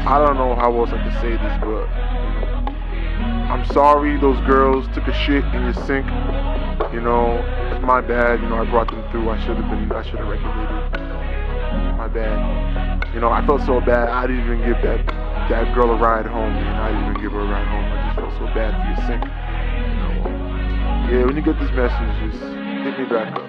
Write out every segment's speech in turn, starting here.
I don't know how else I can say this, but I'm sorry those girls took a shit in your sink. It's my bad. I brought them through. I should have regulated. My bad. I felt so bad. I didn't even give that girl a ride home, man. I didn't even give her a ride home. I just felt so bad for your sink. Yeah, when you get this message, just hit me back up.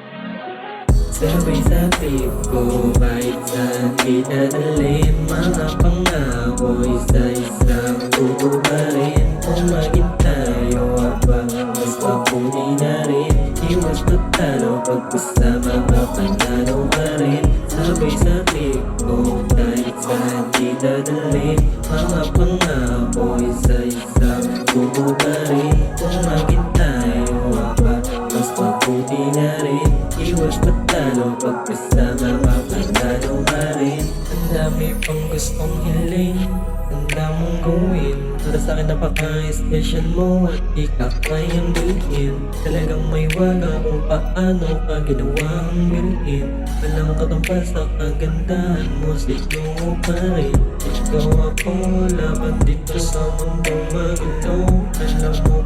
Sabay-sabay ko, kahit saan kitadalhin, mga pangako isa-isang tutuparin. Kung maging tayo aba, mas mabuti na rin. Iwas magtalo, pag kasama ka panalo ka rin. Sabay-sabay ko, kahit saan kitadalhin, mga pangako isa-isang tutuparin. Kung maging tayo aba, mas mabuti na rin. Iwas magtalo, pagkasama ka, panalo ka rin. Ang dami pang gustong hiling, ang damong gawin. Para sa'kin napaka-special mo at di ka kayang bilhin. Talagang may waga kung paano ka ginawa ang bilhin. Walang katampal sa kagandahan mo, sino pa rin. Ikaw ako, laban dito sa mundong magulo. Alam mo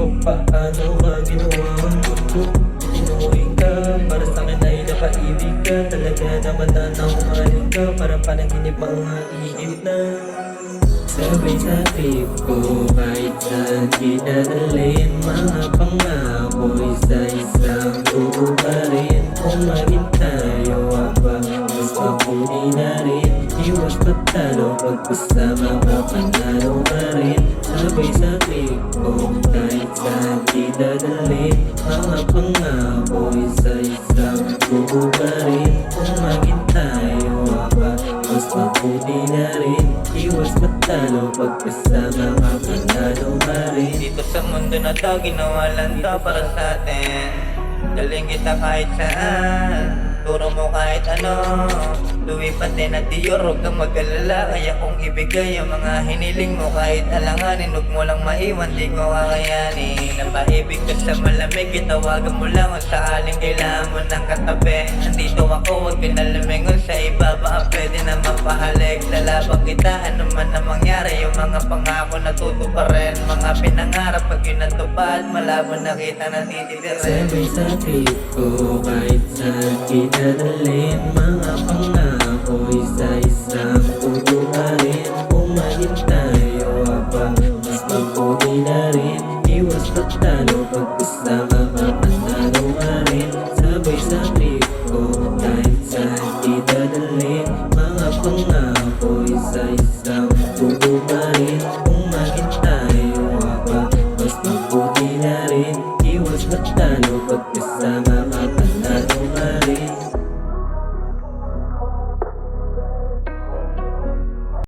kung paano ka ginawa ang mundo. Inuwi ka, para sa'kin ay napaibig ka. Talaga naman na umahalin ka, para panaginip mga ihip na. Sabay-sabay ko, kahit saan kitadalhin, mga pangako isa-isang tutuparin. Kung maging tayo aba, mas mabuti na rin. Iwas magtalo, pagkasama ka, panalo ka rin. Sabay-sabay ko, kahit saan kitadalhin, mga pangako isa-isang tutuparin. Kung maging tayo aba, mas mabuti na rin. Iwas magtalo, pagkasama ka, panalo ka rin. Dito sa mundo na to, ginawa lang to para sa atin. Daling kita kahit saan, turo mo kahit ano. Luwipat din at diyor, huwag kang mag-alala. Kaya kong ibigay ang mga hiniling mo kahit alanganin. Huwag mo lang maiwan, di ko kakayanin. Napaibig ka sa malamig, itawagan mo lang kung sakaling kailangan mo ng katabi. Nandito ako, huwag pinalamingon sa iba. Baka pwede na mapahalik. Lalabang kita, ano man na mangyari. Yung mga pangako natutuparin. Mga pinangarap, pag yun natupad, malabo na kita natititirin. Sabay-sabay ko, kahit saan kitadalhin, mga pangako isa-isang tutuparin. Kung maging tayo aba, mas mabuti na rin. Iwas magtalo, pagkasama ka, panalo ka rin. Sabay-sabay ko, kahit saan kitadalhin, mga pangako isa-isang tutuparin. Kung maging tayo aba, mas mabuti na rin. Iwas magtalo, pagkasama